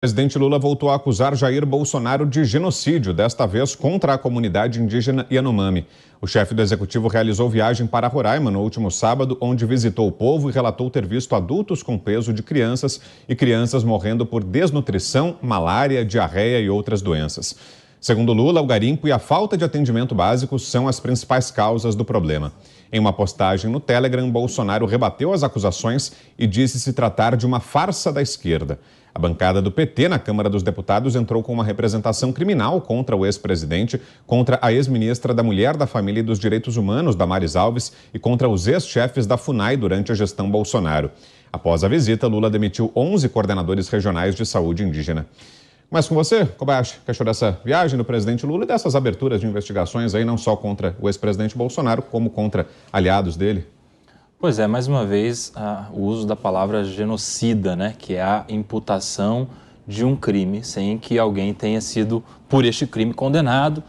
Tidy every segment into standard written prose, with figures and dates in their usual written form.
O presidente Lula voltou a acusar Jair Bolsonaro de genocídio, desta vez contra a comunidade indígena Yanomami. O chefe do executivo realizou viagem para Roraima no último sábado, onde visitou o povo e relatou ter visto adultos com peso de crianças e crianças morrendo por desnutrição, malária, diarreia e outras doenças. Segundo Lula, o garimpo e a falta de atendimento básico são as principais causas do problema. Em uma postagem no Telegram, Bolsonaro rebateu as acusações e disse se tratar de uma farsa da esquerda. A bancada do PT na Câmara dos Deputados entrou com uma representação criminal contra o ex-presidente, contra a ex-ministra da Mulher, da Família e dos Direitos Humanos, Damares Alves, e contra os ex-chefes da FUNAI durante a gestão Bolsonaro. Após a visita, Lula demitiu 11 coordenadores regionais de saúde indígena. Mas com você, Kobayashi, o que achou dessa viagem do presidente Lula e dessas aberturas de investigações aí, não só contra o ex-presidente Bolsonaro, como contra aliados dele? Pois é, mais uma vez, o uso da palavra genocida, né, que é a imputação de um crime sem que alguém tenha sido, por este crime, condenado.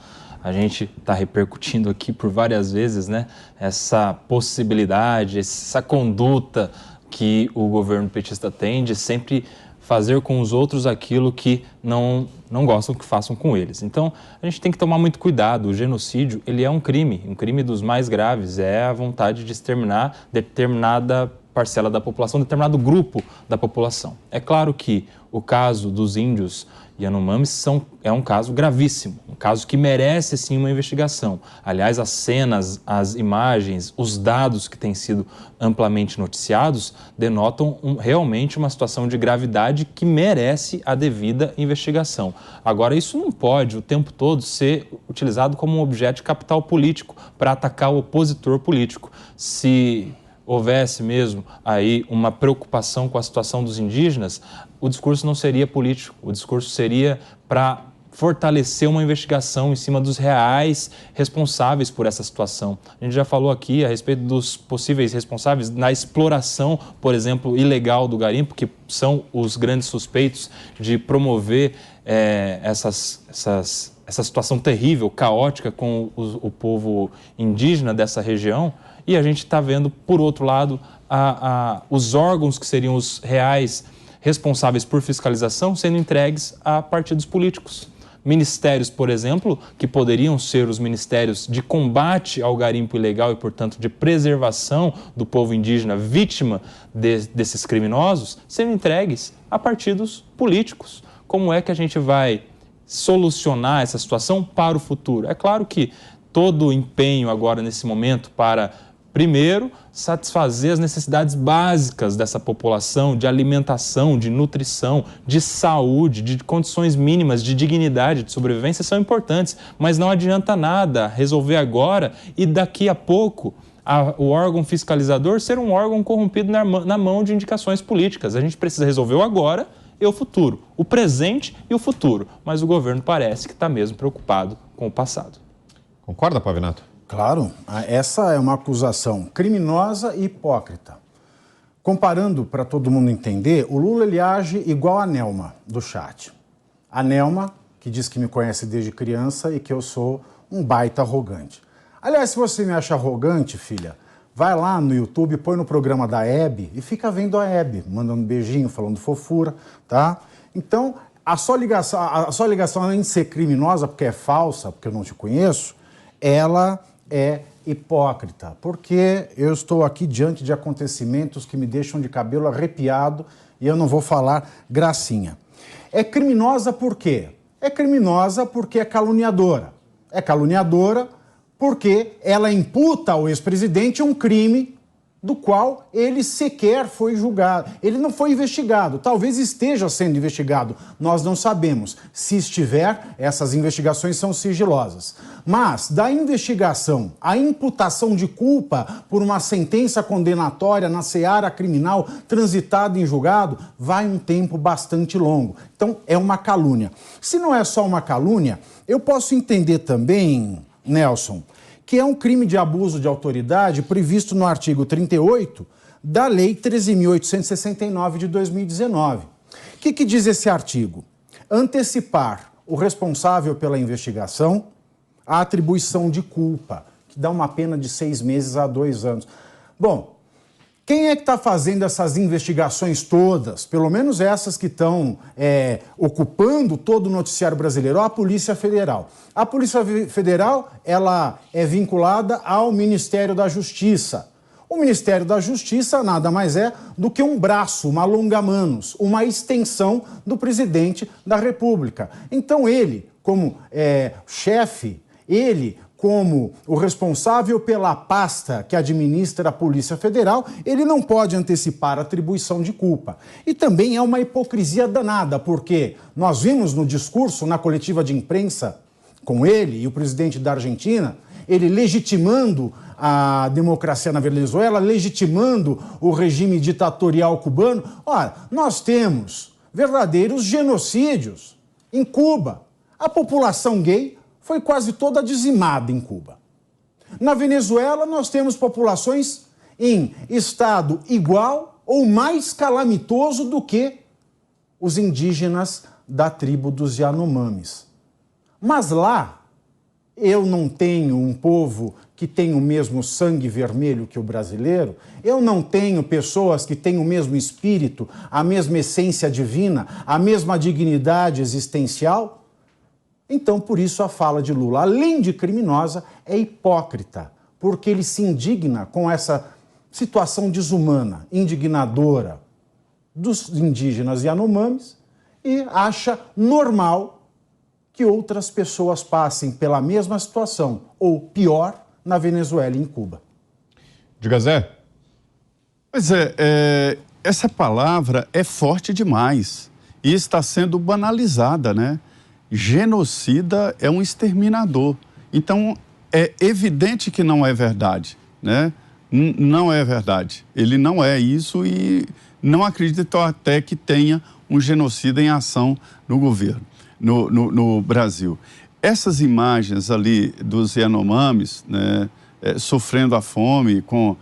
A gente está repercutindo aqui por várias vezes, né, essa possibilidade, essa conduta que o governo petista tem de sempre fazer com os outros aquilo que não gostam que façam com eles. Então, a gente tem que tomar muito cuidado. O genocídio, ele é um crime dos mais graves. É a vontade de exterminar determinada parcela da população, determinado grupo da população. É claro que o caso dos índios Yanomami é um caso gravíssimo, um caso que merece, sim, uma investigação. Aliás, as cenas, as imagens, os dados que têm sido amplamente noticiados denotam realmente uma situação de gravidade que merece a devida investigação. Agora, isso não pode, o tempo todo, ser utilizado como um objeto de capital político para atacar o opositor político. Se houvesse mesmo aí uma preocupação com a situação dos indígenas, o discurso não seria político, o discurso seria para fortalecer uma investigação em cima dos reais responsáveis por essa situação. A gente já falou aqui a respeito dos possíveis responsáveis na exploração, por exemplo, ilegal do garimpo, que são os grandes suspeitos de promover essa situação terrível, caótica com o povo indígena dessa região. E a gente está vendo, por outro lado, os órgãos que seriam os reais responsáveis por fiscalização sendo entregues a partidos políticos. Ministérios, por exemplo, que poderiam ser os ministérios de combate ao garimpo ilegal e, portanto, de preservação do povo indígena vítima desses criminosos, sendo entregues a partidos políticos. Como é que a gente vai solucionar essa situação para o futuro? É claro que todo o empenho agora, nesse momento, para primeiro, satisfazer as necessidades básicas dessa população, de alimentação, de nutrição, de saúde, de condições mínimas, de dignidade, de sobrevivência são importantes, mas não adianta nada resolver agora e daqui a pouco o órgão fiscalizador ser um órgão corrompido na mão de indicações políticas. A gente precisa resolver o agora e o futuro, o presente e o futuro, mas o governo parece que está mesmo preocupado com o passado. Concorda, Pavinato? Claro, essa é uma acusação criminosa e hipócrita. Comparando, para todo mundo entender, o Lula ele age igual a Nelma, do chat. A Nelma, que diz que me conhece desde criança e que eu sou um baita arrogante. Aliás, se você me acha arrogante, filha, vai lá no YouTube, põe no programa da Hebe e fica vendo a Hebe, mandando beijinho, falando fofura, tá? Então, a sua ligação além de ser criminosa, porque é falsa, porque eu não te conheço, ela é hipócrita, porque eu estou aqui diante de acontecimentos que me deixam de cabelo arrepiado e eu não vou falar gracinha. É criminosa por quê? É criminosa porque é caluniadora. É caluniadora porque ela imputa ao ex-presidente um crime do qual ele sequer foi julgado. Ele não foi investigado, talvez esteja sendo investigado, nós não sabemos. Se estiver, essas investigações são sigilosas. Mas, da investigação à imputação de culpa por uma sentença condenatória na seara criminal transitada em julgado, vai um tempo bastante longo. Então, é uma calúnia. Se não é só uma calúnia, eu posso entender também, Nelson, que é um crime de abuso de autoridade previsto no artigo 38 da Lei 13.869 de 2019. O que diz esse artigo? Antecipar o responsável pela investigação à atribuição de culpa, que dá uma pena de 6 meses a 2 anos. Bom, Quem é que está fazendo essas investigações todas? Pelo menos essas que estão ocupando todo o noticiário brasileiro. A Polícia Federal. A Polícia Federal, ela é vinculada ao Ministério da Justiça. O Ministério da Justiça nada mais é do que um braço, uma longa-manos, uma extensão do presidente da República. Então ele, como chefe, ele como o responsável pela pasta que administra a Polícia Federal, ele não pode antecipar a atribuição de culpa. E também é uma hipocrisia danada, porque nós vimos no discurso, na coletiva de imprensa, com ele e o presidente da Argentina, ele legitimando a democracia na Venezuela, legitimando o regime ditatorial cubano. Ora, nós temos verdadeiros genocídios em Cuba. A população gay foi quase toda dizimada em Cuba. Na Venezuela, nós temos populações em estado igual ou mais calamitoso do que os indígenas da tribo dos Yanomamis. Mas lá, eu não tenho um povo que tem o mesmo sangue vermelho que o brasileiro, eu não tenho pessoas que têm o mesmo espírito, a mesma essência divina, a mesma dignidade existencial. Então, por isso, a fala de Lula, além de criminosa, é hipócrita, porque ele se indigna com essa situação desumana, indignadora dos indígenas Yanomamis e acha normal que outras pessoas passem pela mesma situação, ou pior, na Venezuela e em Cuba. Diga, Zé. Pois essa palavra é forte demais e está sendo banalizada, né? Genocida é um exterminador. Então, é evidente que não é verdade, né? Não é verdade. Ele não é isso e não acredito até que tenha um genocida em ação no governo, no Brasil. Essas imagens ali dos Yanomamis, né, sofrendo a fome, com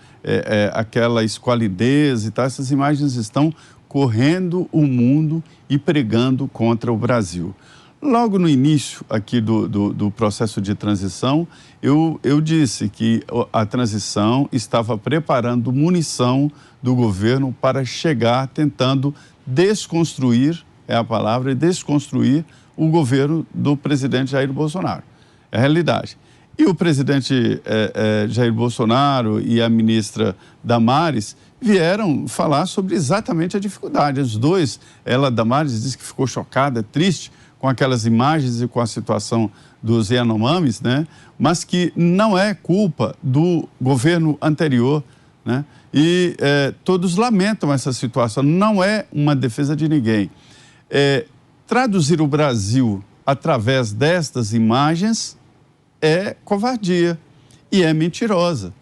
aquela esqualidez e tal, essas imagens estão correndo o mundo e pregando contra o Brasil. Logo no início aqui do processo de transição, eu disse que a transição estava preparando munição do governo para chegar tentando desconstruir, é a palavra, desconstruir o governo do presidente Jair Bolsonaro. É a realidade. E o presidente Jair Bolsonaro e a ministra Damares vieram falar sobre exatamente a dificuldade. Os dois, Damares disse que ficou chocada, triste, com aquelas imagens e com a situação dos Yanomamis, né? Mas que não é culpa do governo anterior, né? E todos lamentam essa situação, não é uma defesa de ninguém. Traduzir o Brasil através destas imagens é covardia e é mentirosa.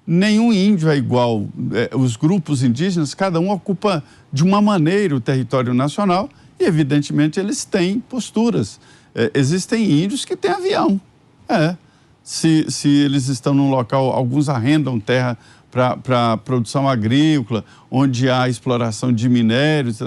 Nenhum índio é igual. Os grupos indígenas, cada um ocupa de uma maneira o território nacional e, evidentemente, eles têm posturas. Existem índios que têm avião. Se eles estão num local, alguns arrendam terra para produção agrícola, onde há exploração de minérios,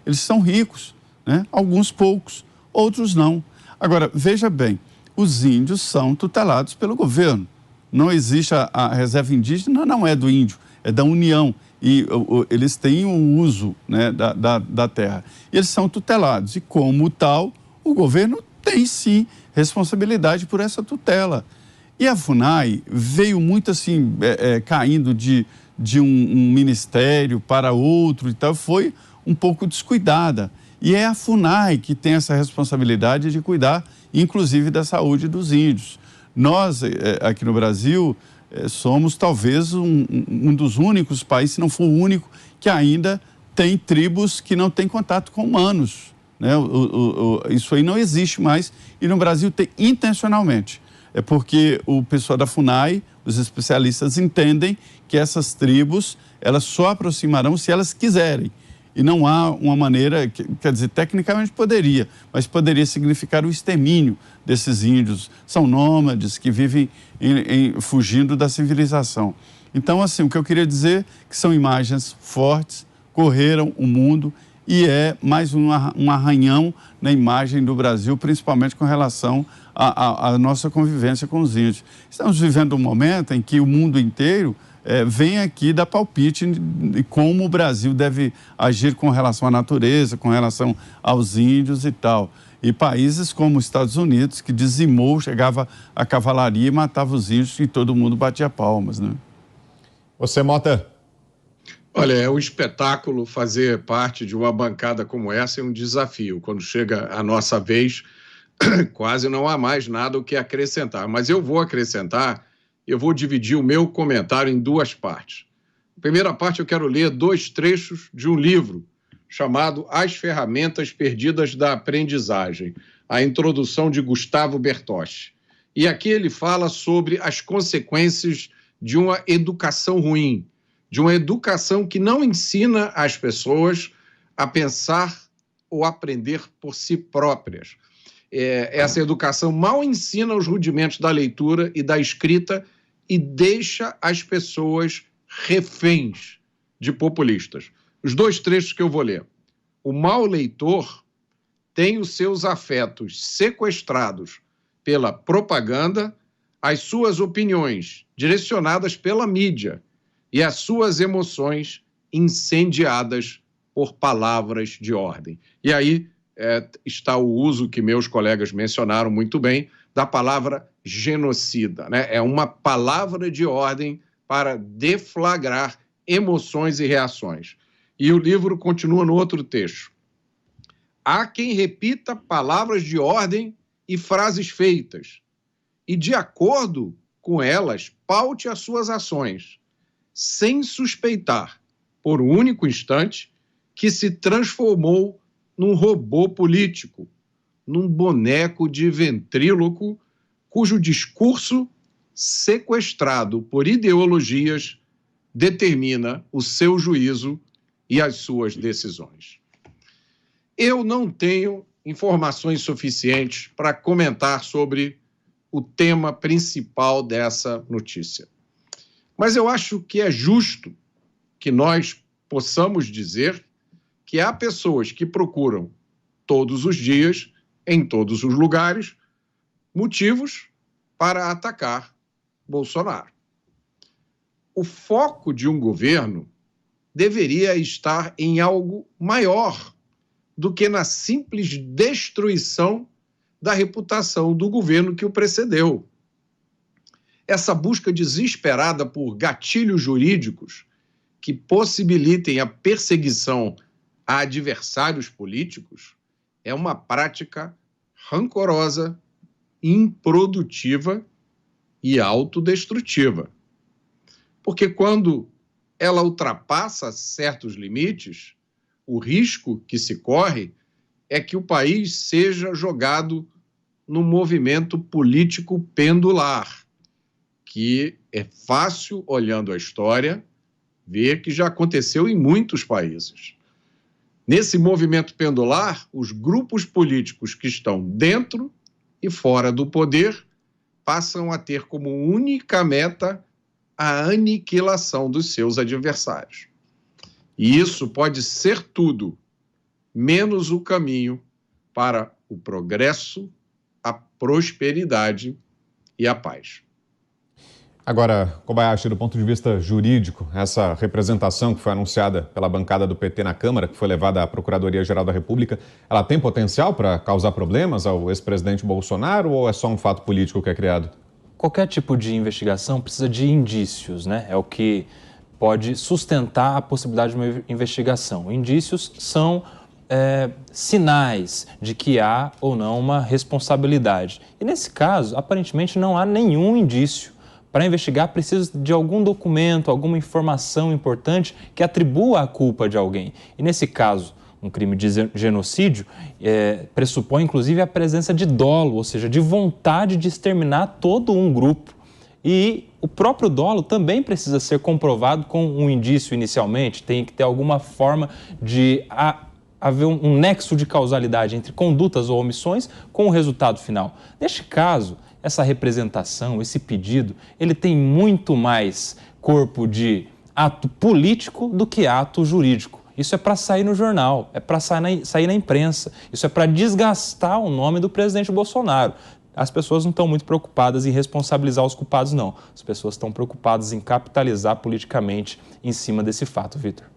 eles são ricos, né? Alguns poucos, outros não. Agora, veja bem, os índios são tutelados pelo governo. Não existe a reserva indígena, não é do índio, é da União. E eles têm um uso, né, da terra. E eles são tutelados. E, como tal, o governo tem, sim, responsabilidade por essa tutela. E a FUNAI veio muito assim, caindo de um ministério para outro e tal, foi um pouco descuidada. E é a FUNAI que tem essa responsabilidade de cuidar, inclusive, da saúde dos índios. Nós, aqui no Brasil, somos talvez um dos únicos países, se não for o único, que ainda tem tribos que não têm contato com humanos, né? Isso aí não existe mais e no Brasil tem intencionalmente. É porque o pessoal da FUNAI, os especialistas, entendem que essas tribos, elas só aproximarão se elas quiserem. E não há uma maneira, quer dizer, tecnicamente poderia, mas poderia significar o extermínio desses índios. São nômades que vivem fugindo da civilização. Então, assim, o que eu queria dizer é que são imagens fortes, correram o mundo e é mais um arranhão na imagem do Brasil, principalmente com relação à nossa convivência com os índios. Estamos vivendo um momento em que o mundo inteiro vem aqui dar palpite de como o Brasil deve agir com relação à natureza, com relação aos índios e tal. E países como os Estados Unidos, que dizimou, chegava a cavalaria e matava os índios e todo mundo batia palmas, né? Você, Mota? Olha, é um espetáculo fazer parte de uma bancada como essa, é um desafio. Quando chega a nossa vez, quase não há mais nada o que acrescentar. Mas eu vou acrescentar, eu vou dividir o meu comentário em duas partes. Na primeira parte, eu quero ler 2 trechos de um livro chamado As Ferramentas Perdidas da Aprendizagem, a introdução de Gustavo Bertosch. E aqui ele fala sobre as consequências de uma educação ruim, de uma educação que não ensina as pessoas a pensar ou aprender por si próprias. Essa educação mal ensina os rudimentos da leitura e da escrita e deixa as pessoas reféns de populistas. Os 2 trechos que eu vou ler. O mau leitor tem os seus afetos sequestrados pela propaganda, as suas opiniões direcionadas pela mídia e as suas emoções incendiadas por palavras de ordem. E aí está o uso que meus colegas mencionaram muito bem da palavra genocida, né? É uma palavra de ordem para deflagrar emoções e reações. E o livro continua no outro texto. Há quem repita palavras de ordem e frases feitas, e de acordo com elas, paute as suas ações, sem suspeitar, por um único instante, que se transformou num robô político, num boneco de ventríloco, cujo discurso, sequestrado por ideologias, determina o seu juízo e as suas decisões. Eu não tenho informações suficientes para comentar sobre o tema principal dessa notícia. Mas eu acho que é justo que nós possamos dizer que há pessoas que procuram todos os dias, em todos os lugares, motivos para atacar Bolsonaro. O foco de um governo deveria estar em algo maior do que na simples destruição da reputação do governo que o precedeu. Essa busca desesperada por gatilhos jurídicos que possibilitem a perseguição a adversários políticos é uma prática rancorosa, improdutiva e autodestrutiva. Porque quando ela ultrapassa certos limites, o risco que se corre é que o país seja jogado num movimento político pendular, que é fácil, olhando a história, ver que já aconteceu em muitos países. Nesse movimento pendular, os grupos políticos que estão dentro e fora do poder passam a ter como única meta a aniquilação dos seus adversários. E isso pode ser tudo, menos o caminho para o progresso, a prosperidade e a paz. Agora, Kobayashi, do ponto de vista jurídico, essa representação que foi anunciada pela bancada do PT na Câmara, que foi levada à Procuradoria-Geral da República, ela tem potencial para causar problemas ao ex-presidente Bolsonaro ou é só um fato político que é criado? Qualquer tipo de investigação precisa de indícios, né? É o que pode sustentar a possibilidade de uma investigação. Indícios são sinais de que há ou não uma responsabilidade. E nesse caso, aparentemente, não há nenhum indício. Para investigar, precisa de algum documento, alguma informação importante que atribua a culpa de alguém. E nesse caso, um crime de genocídio pressupõe, inclusive, a presença de dolo, ou seja, de vontade de exterminar todo um grupo. E o próprio dolo também precisa ser comprovado com um indício inicialmente, tem que ter alguma forma de haver um nexo de causalidade entre condutas ou omissões com o resultado final. Neste caso, essa representação, esse pedido, ele tem muito mais corpo de ato político do que ato jurídico. Isso é para sair no jornal, é para sair na imprensa, isso é para desgastar o nome do presidente Bolsonaro. as pessoas não estão muito preocupadas em responsabilizar os culpados, não. As pessoas estão preocupadas em capitalizar politicamente em cima desse fato, Vitor.